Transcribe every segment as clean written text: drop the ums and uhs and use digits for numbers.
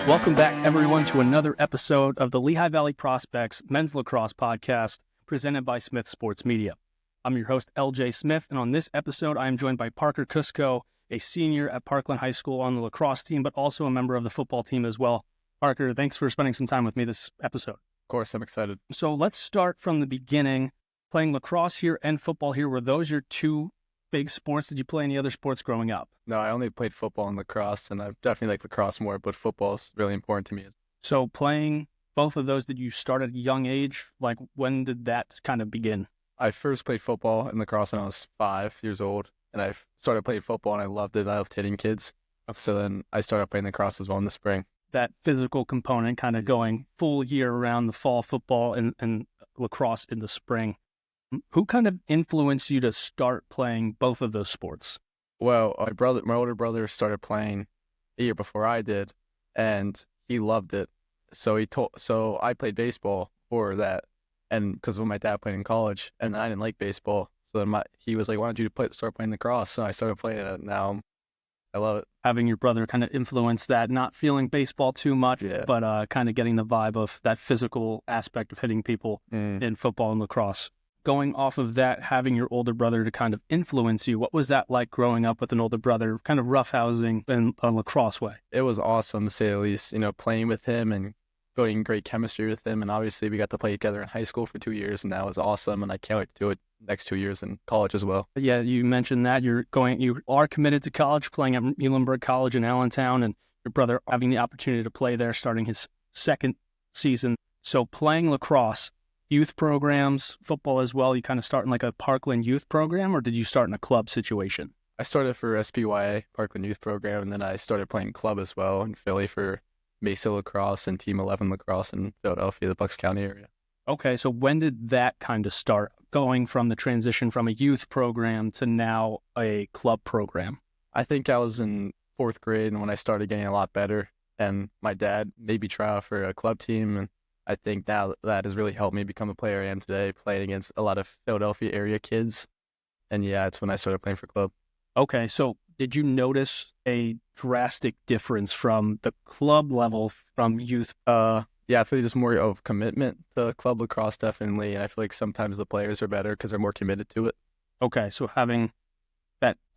Welcome back, everyone, to another episode of the Lehigh Valley Prospects Men's Lacrosse Podcast, presented by Smith Sports Media. I'm your host, LJ Smith, and on this episode, I am joined by Parker Kusko, a senior at Parkland High School on the lacrosse team, but also a member of the football team as well. Parker, thanks for spending some time with me this episode. Of course, I'm excited. So let's start from the beginning. Playing lacrosse here and football here, were those your two big sports? Did you play any other sports growing up? No, I only played football and lacrosse, and I definitely like lacrosse more, but football is really important to me. So playing both of those, did you start at a young age? Like, when did that kind of begin? I first played football and lacrosse when I was 5 years old, and I started playing football, and I loved it. I loved hitting kids. So then I started playing lacrosse as well in the spring. That physical component kind of going full year around, the fall football and lacrosse in the spring. Who kind of influenced you to start playing both of those sports? Well, my older brother started playing a year before I did, and he loved it. So I played baseball for that, and because when my dad played in college, and I didn't like baseball, so then he was like, "Why don't you start playing lacrosse?" So I started playing it. Now I love it. Having your brother kind of influence that, not feeling baseball too much, but kind of getting the vibe of that physical aspect of hitting people in football and lacrosse. Going off of that, having your older brother to kind of influence you, what was that like growing up with an older brother, kind of roughhousing in a lacrosse way? It was awesome, to say the least, playing with him and building great chemistry with him. And obviously we got to play together in high school for 2 years, and that was awesome. And I can't wait to do it next 2 years in college as well. Yeah, you mentioned that you are committed to college, playing at Muhlenberg College in Allentown, and your brother having the opportunity to play there starting his second season. So playing lacrosse, youth programs, football as well, you kind of start in like a Parkland youth program, or did you start in a club situation? I started for SPYA, Parkland Youth Program, and then I started playing club as well in Philly for Mesa Lacrosse and Team 11 Lacrosse in Philadelphia, the Bucks County area. Okay, so when did that kind of start, going from the transition from a youth program to now a club program? I think I was in 4th grade and when I started getting a lot better, and my dad made me try out for a club team, and I think now that has really helped me become the player I am today, playing against a lot of Philadelphia area kids. And yeah, it's when I started playing for club. Okay, so did you notice a drastic difference from the club level from youth? Yeah, I feel there's more of commitment to club lacrosse, definitely. And I feel like sometimes the players are better because they're more committed to it. Okay, so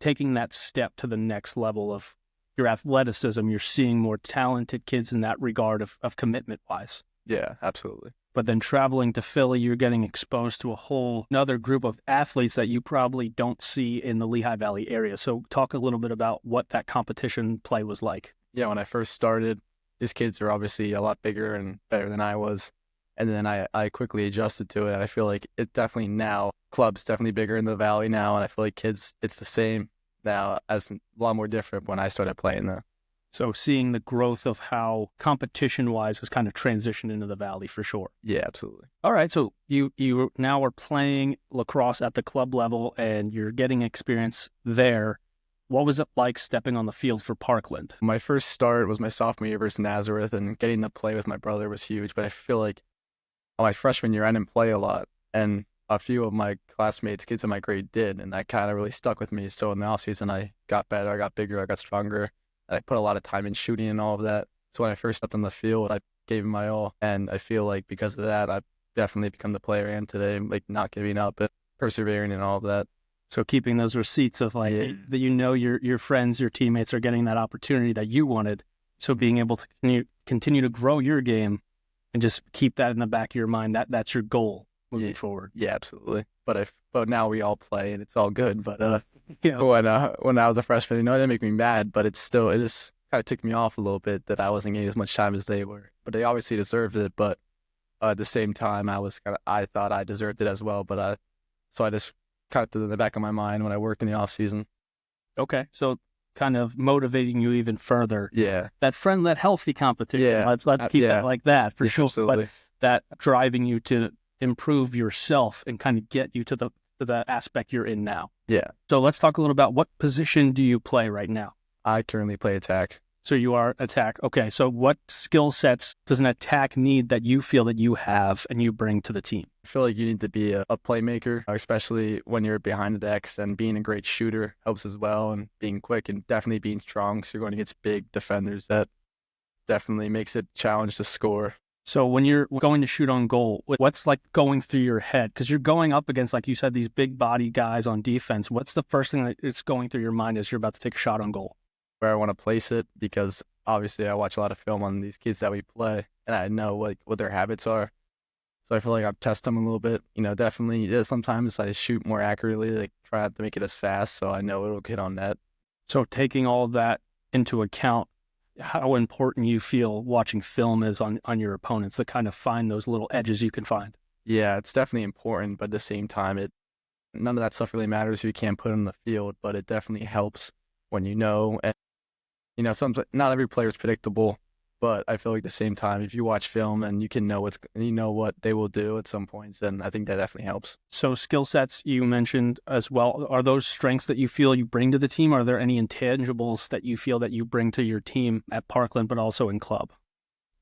taking that step to the next level of your athleticism, you're seeing more talented kids in that regard of commitment-wise. Yeah, absolutely. But then traveling to Philly, you're getting exposed to a whole another group of athletes that you probably don't see in the Lehigh Valley area. So talk a little bit about what that competition play was like. Yeah, when I first started, these kids are obviously a lot bigger and better than I was. And then I quickly adjusted to it. And I feel like it definitely now, club's definitely bigger in the Valley now. And I feel like kids, it's the same now, as a lot more different when I started playing there. So seeing the growth of how competition-wise has kind of transitioned into the Valley for sure. Yeah, absolutely. All right, so you now are playing lacrosse at the club level and you're getting experience there. What was it like stepping on the field for Parkland? My first start was my sophomore year versus Nazareth, and getting to play with my brother was huge. But I feel like my freshman year, I didn't play a lot. And a few of my classmates, kids in my grade, did, and that kind of really stuck with me. So in the offseason, I got better, I got bigger, I got stronger. I put a lot of time in shooting and all of that. So when I first stepped on the field, I gave it my all. And I feel like because of that, I've definitely become the player I am today, like not giving up and persevering and all of that. So keeping those receipts of that your friends, your teammates are getting that opportunity that you wanted. So being able to continue to grow your game and just keep that in the back of your mind, that's your goal moving forward. Yeah, absolutely. But now we all play and it's all good. But when I was a freshman, it didn't make me mad, but it just kind of took me off a little bit that I wasn't getting as much time as they were. But they obviously deserved it. But at the same time, I thought I deserved it as well. But so I just kind of put it in the back of my mind when I worked in the off season. Okay, so kind of motivating you even further. Yeah, that healthy competition. Yeah, let's keep it like that for sure. Absolutely. But that driving you to improve yourself and kind of get you to the aspect you're in now. Yeah. So let's talk a little about what position do you play right now? I currently play attack. So you are attack. Okay. So what skill sets does an attack need that you feel that you have and you bring to the team? I feel like you need to be a playmaker, especially when you're behind the decks, and being a great shooter helps as well, and being quick and definitely being strong. So you're going against big defenders that definitely makes it a challenge to score. So when you're going to shoot on goal, what's like going through your head? Because you're going up against, like you said, these big body guys on defense. What's the first thing that is going through your mind as you're about to take a shot on goal? Where I want to place it, because obviously I watch a lot of film on these kids that we play, and I know what their habits are. So I feel like I've tested them a little bit. Definitely sometimes I shoot more accurately, like try not to make it as fast so I know it'll hit on net. So taking all of that into account, how important you feel watching film is on your opponents to kind of find those little edges you can find. Yeah, it's definitely important, but at the same time, none of that stuff really matters if you can't put it on the field, but it definitely helps when you know. And, not every player is predictable, but I feel like at the same time, if you watch film and you know what they will do at some points, then I think that definitely helps. So skill sets you mentioned as well, are those strengths that you feel you bring to the team? Are there any intangibles that you feel that you bring to your team at Parkland, but also in club?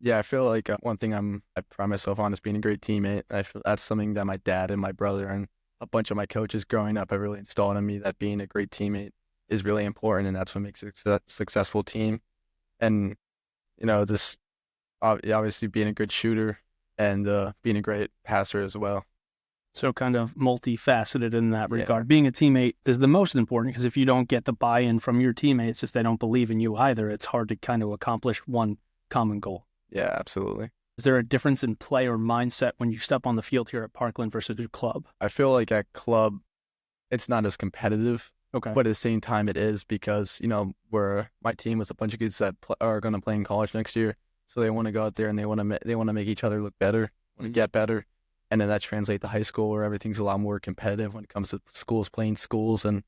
Yeah, I feel like one thing I pride myself on is being a great teammate. I feel that's something that my dad and my brother and a bunch of my coaches growing up have really installed in me, that being a great teammate is really important, and that's what makes a successful team. And just obviously being a good shooter and being a great passer as well. So kind of multifaceted in that regard. Being a teammate is the most important, because if you don't get the buy-in from your teammates, if they don't believe in you either, it's hard to kind of accomplish one common goal. Yeah, absolutely. Is there a difference in play or mindset when you step on the field here at Parkland versus your club? I feel like at club, it's not as competitive. Okay. But at the same time, it is, because, where my team was a bunch of kids that are going to play in college next year. So they want to go out there and they want to make each other look better, want to get better. And then that translates to high school, where everything's a lot more competitive when it comes to schools playing schools and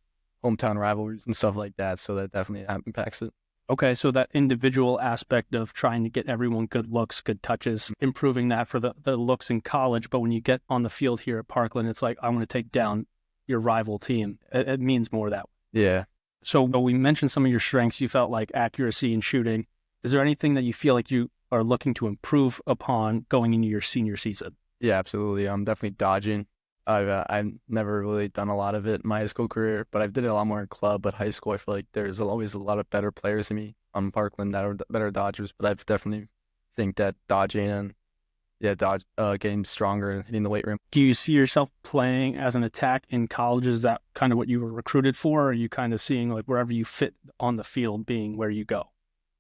hometown rivalries and stuff like that. So that definitely impacts it. Okay, so that individual aspect of trying to get everyone good looks, good touches, improving that for the looks in college. But when you get on the field here at Parkland, it's like, I want to take down your rival team. It means more that way. Yeah. So we mentioned some of your strengths. You felt like accuracy in shooting. Is there anything that you feel like you are looking to improve upon going into your senior season? Yeah, absolutely. I'm definitely dodging. I've never really done a lot of it in my high school career, but I've did it a lot more in club. But high school, I feel like there's always a lot of better players than me on Parkland that are better dodgers. But I've definitely think that dodging and getting stronger and hitting the weight room. Do you see yourself playing as an attack in college? Is that kind of what you were recruited for? Or are you kind of seeing like wherever you fit on the field being where you go?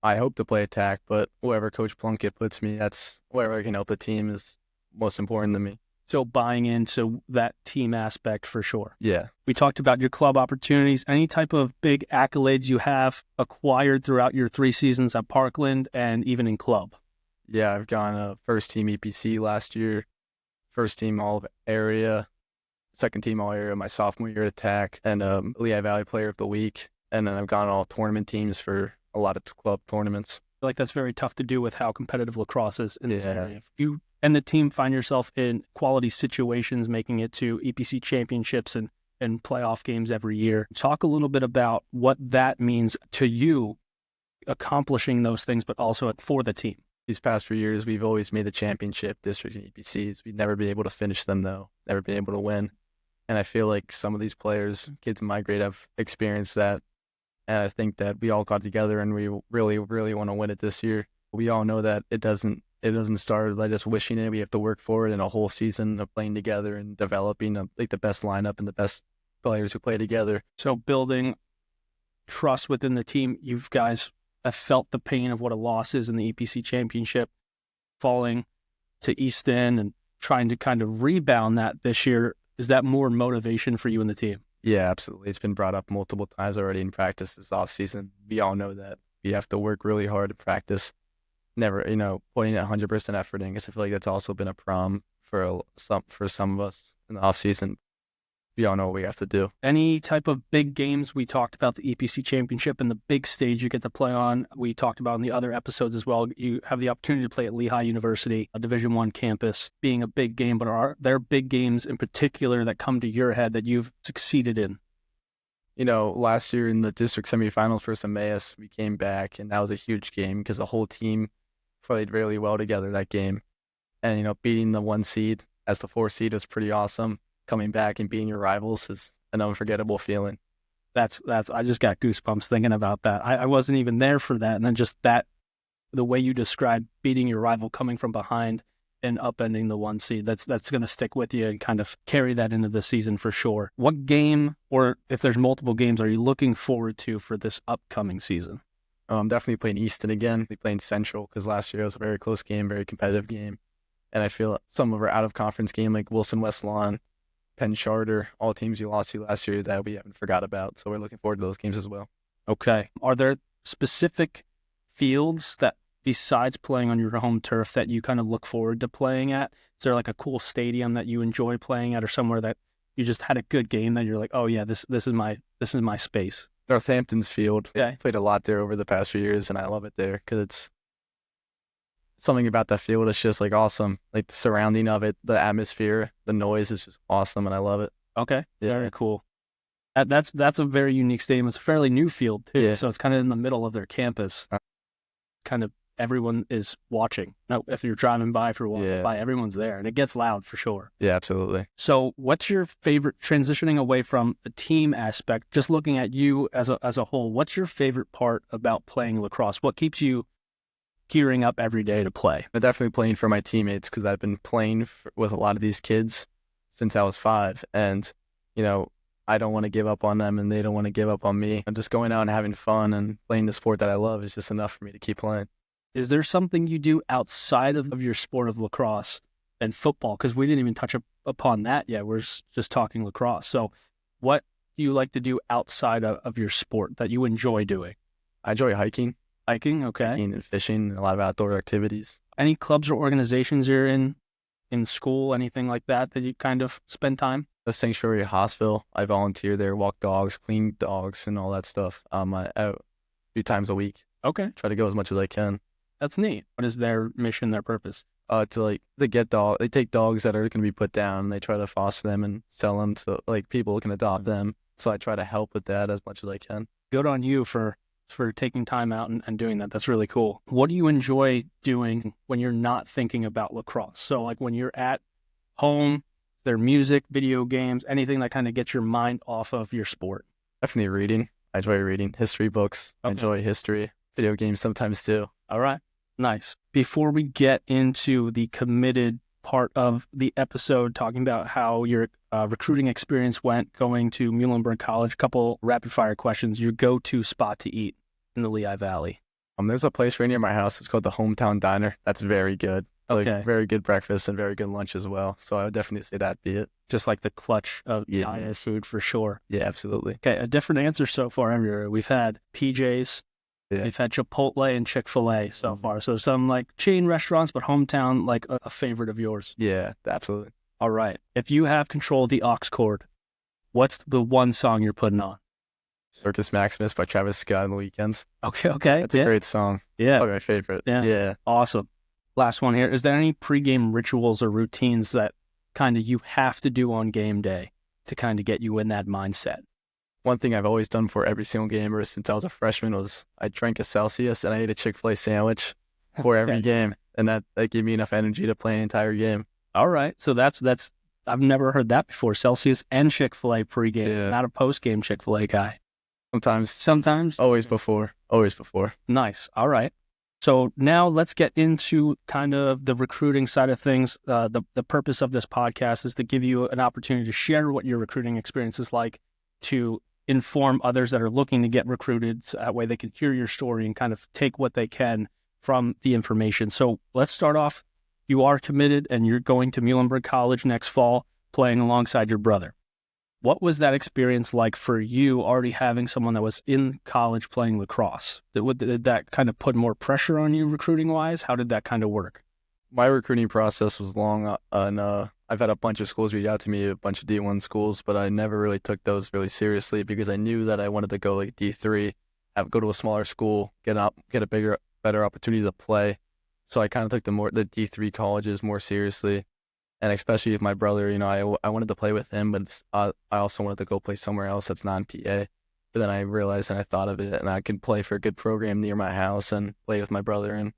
I hope to play attack, but wherever Coach Plunkett puts me, that's wherever I can help the team is most important to me. So buying into that team aspect for sure. Yeah. We talked about your club opportunities. Any type of big accolades you have acquired throughout your 3 seasons at Parkland and even in club? Yeah, I've gone first team EPC last year, first team all area, second team all area my sophomore year at attack, and Lehigh Valley Player of the Week. And then I've gone all tournament teams for a lot of club tournaments. I feel like that's very tough to do with how competitive lacrosse is in this area. If you and the team find yourself in quality situations, making it to EPC championships and playoff games every year, talk a little bit about what that means to you, accomplishing those things, but also for the team. These past few years, we've always made the championship district and EPCs. We'd never been able to finish them, though. Never been able to win. And I feel like some of these players, kids in my grade, have experienced that. And I think that we all got together and we really, really want to win it this year. We all know that it doesn't start by just wishing it. We have to work for it in a whole season of playing together and developing the best lineup and the best players who play together. So building trust within the team, you guys have felt the pain of what a loss is in the EPC championship, falling to Easton and trying to kind of rebound that this year. Is that more motivation for you and the team? Yeah, absolutely. It's been brought up multiple times already in practice this offseason. We all know that we have to work really hard to practice. Never, putting 100% effort in, because I feel like that's also been a problem for some of us in the offseason. We all know what we have to do. Any type of big games? We talked about the EPC championship and the big stage you get to play on. We talked about in the other episodes as well. You have the opportunity to play at Lehigh University, a Division I campus, being a big game. But are there big games in particular that come to your head that you've succeeded in? Last year in the district semifinals for Emmaus, we came back, and that was a huge game because the whole team played really well together that game. And, beating the 1 seed as the 4 seed was pretty awesome. Coming back and beating your rivals is an unforgettable feeling. That's I just got goosebumps thinking about that. I wasn't even there for that. And then just that the way you described beating your rival, coming from behind and upending the 1 seed. That's going to stick with you and kind of carry that into the season for sure. What game, or if there's multiple games, are you looking forward to for this upcoming season? I'm definitely playing Easton again. We're playing Central because last year it was a very close game, very competitive game. And I feel some of our out-of-conference game, like Wilson West Lawn, Penn Charter, all teams you lost to last year that we haven't forgot about. So we're looking forward to those games as well. Okay. Are there specific fields that, besides playing on your home turf, that you kind of look forward to playing at? Is there like a cool stadium that you enjoy playing at, or somewhere that you just had a good game that you're like, oh yeah, this is my space? Northampton's field. Okay. I played a lot there over the past few years, and I love it there because it's something about that field. It's just like awesome. Like the surrounding of it, the atmosphere, the noise is just awesome, and I love it. Okay, Yeah. Very cool. That's a very unique stadium. It's a fairly new field too, Yeah. so it's kind of in the middle of their campus. Kind of everyone is watching. Now, if you're driving by, if you're walking by, everyone's there, and it gets loud for sure. Yeah, absolutely. So what's your favorite, transitioning away from the team aspect, just looking at you as a whole, what's your favorite part about playing lacrosse? What keeps you gearing up every day to play? I'm definitely playing for my teammates because I've been playing with a lot of these kids since I was 5. And, I don't want to give up on them and they don't want to give up on me. I'm just going out and having fun and playing the sport that I love is just enough for me to keep playing. Is there something you do outside of your sport of lacrosse and football? Because we didn't even touch upon that yet. We're just talking lacrosse. So what do you like to do outside of your sport that you enjoy doing? I enjoy hiking. Hiking, okay. Hiking and fishing and a lot of outdoor activities. Any clubs or organizations you're in school, anything like that you kind of spend time? The Sanctuary Hospital, I volunteer there, walk dogs, clean dogs, and all that stuff. A few times a week. Okay. Try to go as much as I can. That's neat. What is their mission, their purpose? They take dogs that are going to be put down and they try to foster them and sell them to people who can adopt them. So I try to help with that as much as I can. Good on you for taking time out and doing that. That's really cool. What do you enjoy doing when you're not thinking about lacrosse? So like when you're at home, their music, video games, anything that kind of gets your mind off of your sport? Definitely reading. I enjoy reading history books. Okay. I enjoy history, video games sometimes too. All right. Nice. Before we get into the committed part of the episode, talking about how your recruiting experience went going to Muhlenberg College, a couple rapid fire questions. Your go-to spot to eat in the Lehigh Valley? There's a place right near my house. It's called the Hometown Diner. That's very good. Okay. Very good breakfast and very good lunch as well. So I would definitely say that'd be it. Just like the clutch of diner food for sure. Yeah, absolutely. Okay, a different answer so far everywhere. We've had PJ's, we've had Chipotle and Chick-fil-A so far. So some like chain restaurants, but hometown, like a favorite of yours. Yeah, absolutely. All right. If you have control of the aux cord, what's the one song you're putting on? Circus Maximus by Travis Scott on the weekends. Okay. That's a great song. Yeah. Probably my favorite. Yeah. Awesome. Last one here. Is there any pregame rituals or routines that kind of you have to do on game day to kind of get you in that mindset? One thing I've always done for every single game ever since I was a freshman was I drank a Celsius and I ate a Chick-fil-A sandwich for every game. And that gave me enough energy to play an entire game. All right. So that's I've never heard that before. Celsius and Chick-fil-A pregame. Yeah. Not a postgame Chick-fil-A guy. Sometimes. Always before. Nice. All right. So now let's get into kind of the recruiting side of things. The purpose of this podcast is to give you an opportunity to share what your recruiting experience is like, to inform others that are looking to get recruited. So that way they can hear your story and kind of take what they can from the information. So let's start off. You are committed and you're going to Muhlenberg College next fall, playing alongside your brother. What was that experience like for you, already having someone that was in college playing lacrosse? Did that kind of put more pressure on you recruiting-wise? How did that kind of work? My recruiting process was long, and I've had a bunch of schools reach out to me, a bunch of D1 schools, but I never really took those really seriously because I knew that I wanted to go like D3, go to a smaller school, get a better opportunity to play. So I kind of took the D3 colleges more seriously. And especially with my brother, I wanted to play with him, but I also wanted to go play somewhere else that's non-PA. But then I realized and I thought of it, and I could play for a good program near my house and play with my brother and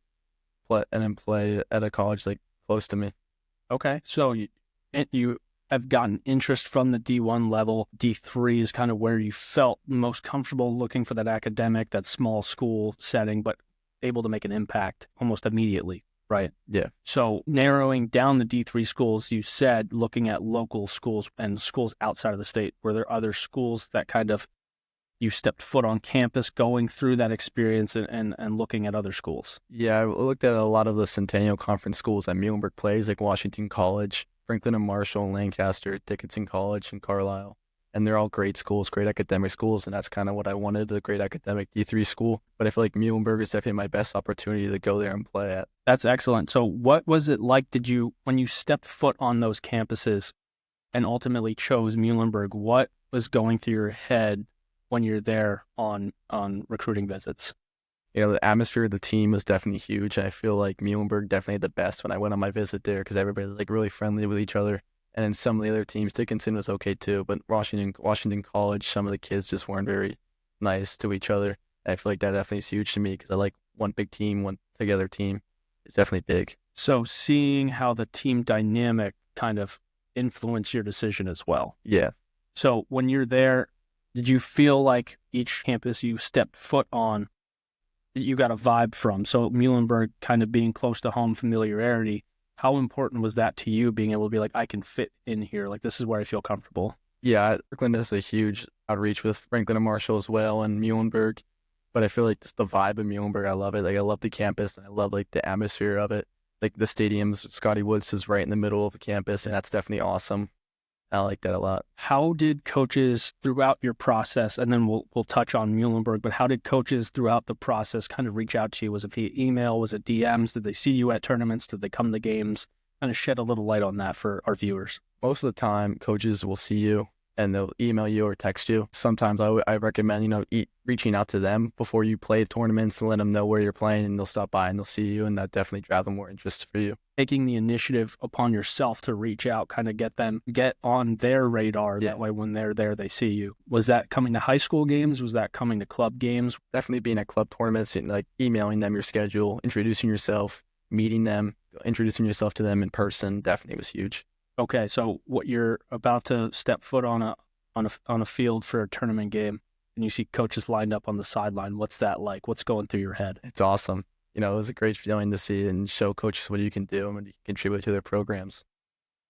play at a college like close to me. Okay, so you have gotten interest from the D1 level. D3 is kind of where you felt most comfortable looking for that academic, that small school setting. But able to make an impact almost immediately, right? Yeah. So narrowing down the D3 schools, you said looking at local schools and schools outside of the state, were there other schools that kind of you stepped foot on campus going through that experience and looking at other schools? Yeah, I looked at a lot of the Centennial Conference schools that Muhlenberg plays, like Washington College, Franklin and Marshall, and Lancaster, Dickinson College, and Carlisle. And they're all great schools, great academic schools, and that's kind of what I wanted, a great academic D3 school. But I feel like Muhlenberg is definitely my best opportunity to go there and play at. That's excellent. So what was it like, when you stepped foot on those campuses and ultimately chose Muhlenberg, what was going through your head when you're there on recruiting visits? The atmosphere of the team was definitely huge. And I feel like Muhlenberg definitely had the best when I went on my visit there because everybody was like really friendly with each other. And then some of the other teams, Dickinson was okay too, but Washington College, some of the kids just weren't very nice to each other. And I feel like that definitely is huge to me because I like one big team, one together team. It's definitely big. So seeing how the team dynamic kind of influenced your decision as well. Yeah. So when you're there, did you feel like each campus you stepped foot on, you got a vibe from? So Muhlenberg kind of being close to home, familiarity, how important was that to you, being able to be like, I can fit in here, like this is where I feel comfortable? Yeah, Parkland has a huge outreach with Franklin and Marshall as well and Muhlenberg. But I feel like just the vibe of Muhlenberg, I love it. Like I love the campus and I love like the atmosphere of it. Like the stadium's Scotty Woods is right in the middle of the campus and that's definitely awesome. I like that a lot. How did coaches throughout your process, and then we'll touch on Muhlenberg, but how did coaches throughout the process kind of reach out to you? Was it via email? Was it DMs? Did they see you at tournaments? Did they come to games? Kind of shed a little light on that for our viewers. Most of the time, coaches will see you and they'll email you or text you. Sometimes I recommend, reaching out to them before you play tournaments and let them know where you're playing, and they'll stop by and they'll see you, and that definitely drives them more interest for you. Taking the initiative upon yourself to reach out, kind of get on their radar. Yeah. That way when they're there, they see you. Was that coming to high school games? Was that coming to club games? Definitely being at club tournaments and like emailing them your schedule, introducing yourself, meeting them, introducing yourself to them in person definitely was huge. Okay, so what you're about to step foot on a field for a tournament game, and you see coaches lined up on the sideline. What's that like? What's going through your head? It's awesome. It was a great feeling to see and show coaches what you can do and what you can contribute to their programs.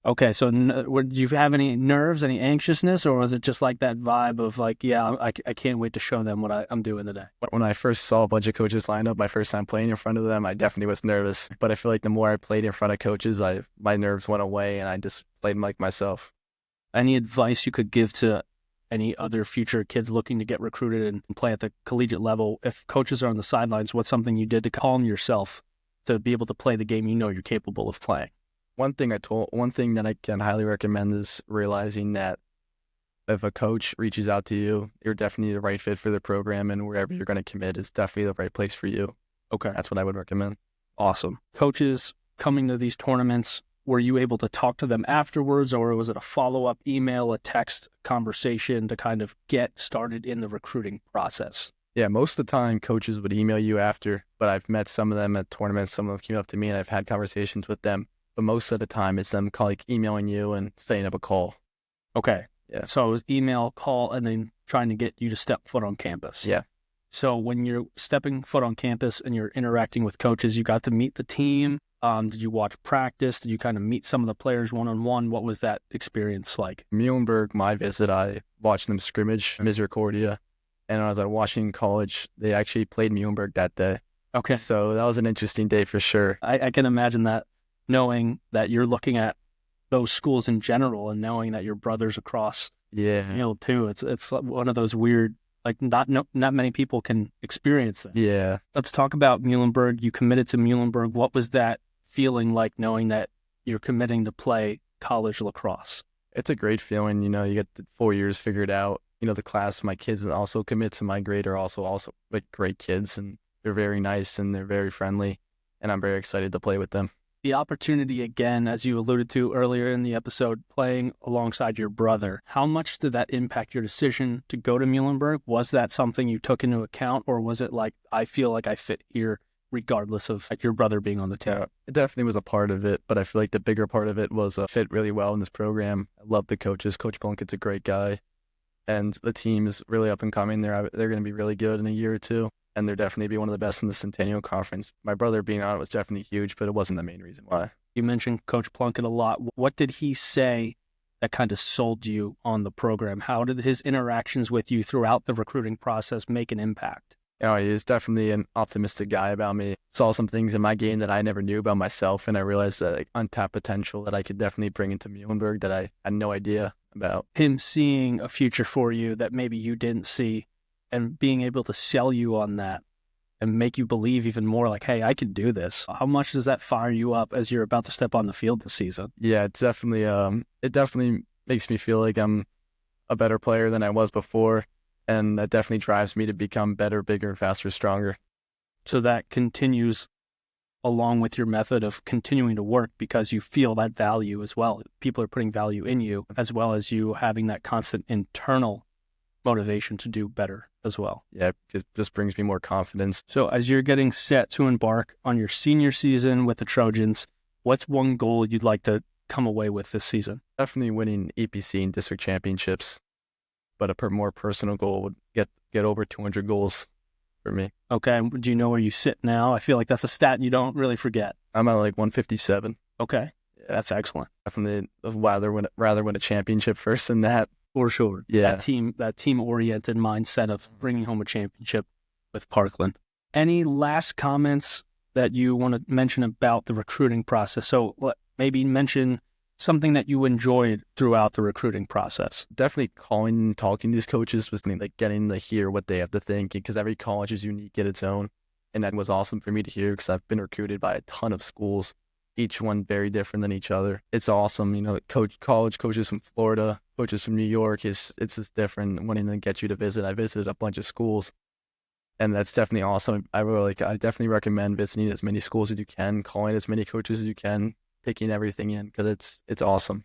Okay, so did you have any nerves, any anxiousness, or was it just like that vibe of like, yeah, I can't wait to show them what I'm doing today? When I first saw a bunch of coaches lined up, my first time playing in front of them, I definitely was nervous. But I feel like the more I played in front of coaches, my nerves went away and I just played like myself. Any advice you could give to any other future kids looking to get recruited and play at the collegiate level? If coaches are on the sidelines, what's something you did to calm yourself to be able to play the game you're capable of playing? One thing that I can highly recommend is realizing that if a coach reaches out to you, you're definitely the right fit for the program, and wherever you're going to commit is definitely the right place for you. Okay. That's what I would recommend. Awesome. Coaches coming to these tournaments, were you able to talk to them afterwards, or was it a follow-up email, a text conversation to kind of get started in the recruiting process? Yeah, most of the time coaches would email you after, but I've met some of them at tournaments. Some of them came up to me and I've had conversations with them. But most of the time it's them emailing you and setting up a call. Okay. Yeah. So it was email, call, and then trying to get you to step foot on campus. Yeah. So when you're stepping foot on campus and you're interacting with coaches, you got to meet the team. Did you watch practice? Did you kind of meet some of the players one-on-one? What was that experience like? Muhlenberg, my visit, I watched them scrimmage Misericordia. And when I was at Washington College, they actually played Muhlenberg that day. Okay. So that was an interesting day for sure. I can imagine that, knowing that you're looking at those schools in general and knowing that your brother's across too. It's one of those weird, like not many people can experience that. Yeah. Let's talk about Muhlenberg. You committed to Muhlenberg. What was that feeling like, knowing that you're committing to play college lacrosse? It's a great feeling. You get the 4 years figured out. The class my kids also commit to my grade are also like great kids, and they're very nice and they're very friendly, and I'm very excited to play with them. The opportunity, again, as you alluded to earlier in the episode, playing alongside your brother, how much did that impact your decision to go to Muhlenberg? Was that something you took into account, or was it like, I feel like I fit here regardless of like your brother being on the team? Yeah, it definitely was a part of it, but I feel like the bigger part of it was fit really well in this program. I love the coaches. Coach Blunkett's a great guy, and the team is really up and coming. They're going to be really good in a year or two. and they're definitely be one of the best in the Centennial Conference. My brother being on it was definitely huge, but it wasn't the main reason why. You mentioned Coach Plunkett a lot. What did he say that kind of sold you on the program? How did his interactions with you throughout the recruiting process make an impact? He is definitely an optimistic guy about me. Saw some things in my game that I never knew about myself, and I realized that untapped potential that I could definitely bring into Muhlenberg that I had no idea about. Him seeing a future for you that maybe you didn't see and being able to sell you on that and make you believe even more like, hey, I can do this. How much does that fire you up as you're about to step on the field this season? Yeah, it's definitely it definitely makes me feel like I'm a better player than I was before, and that definitely drives me to become better, bigger, faster, stronger. So that continues along with your method of continuing to work because you feel that value as well. People are putting value in you, as well as you having that constant internal motivation to do better as well. Yeah, it just brings me more confidence. So as you're getting set to embark on your senior season with the Trojans, what's one goal you'd like to come away with this season? Definitely winning EPC and district championships, but a more personal goal would get over 200 goals for me. Okay, do you know where you sit now? I feel like that's a stat you don't really forget. I'm at like 157. Okay, yeah. That's excellent. Definitely rather win a championship first than that. For sure. Yeah. That team-oriented mindset of bringing home a championship with Parkland. Any last comments that you want to mention about the recruiting process? So maybe mention something that you enjoyed throughout the recruiting process. Definitely calling and talking to these coaches was like getting to hear what they have to think, because every college is unique in its own. And that was awesome for me to hear because I've been recruited by a ton of schools, each one very different than each other. It's awesome. College coaches from Florida, coaches from New York, it's just different wanting to get you to visit. I visited a bunch of schools, and that's definitely awesome. I definitely recommend visiting as many schools as you can, calling as many coaches as you can, taking everything in, because it's awesome.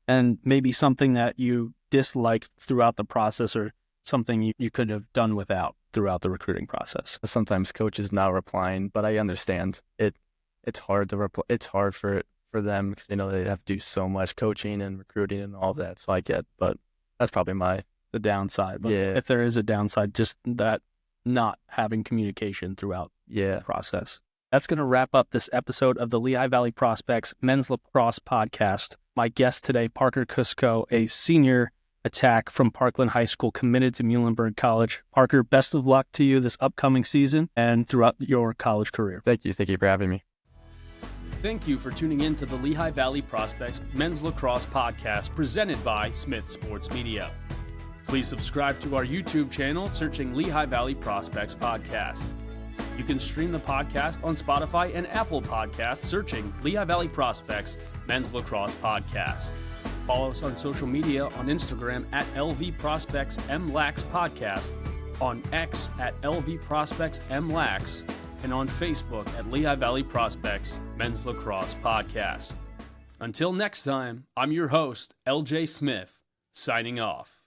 And maybe something that you disliked throughout the process, or something you could have done without throughout the recruiting process. Sometimes coaches not replying, but I understand it. It's hard to it's hard for them because they have to do so much coaching and recruiting and all that. So I get, but that's probably the downside. But yeah. If there is a downside, just that not having communication throughout the process. That's going to wrap up this episode of the Lehigh Valley Prospects Men's Lacrosse Podcast. My guest today, Parker Kusko, a senior attack from Parkland High School, committed to Muhlenberg College. Parker, best of luck to you this upcoming season and throughout your college career. Thank you. Thank you for having me. Thank you for tuning in to the Lehigh Valley Prospects Men's Lacrosse Podcast presented by Smith Sports Media. Please subscribe to our YouTube channel searching Lehigh Valley Prospects Podcast. You can stream the podcast on Spotify and Apple Podcasts searching Lehigh Valley Prospects Men's Lacrosse Podcast. Follow us on social media on Instagram at LV Prospects MLAX Podcast, on X at LV Prospects MLAX, and on Facebook at Lehigh Valley Prospects Men's Lacrosse Podcast. Until next time, I'm your host, LJ Smith, signing off.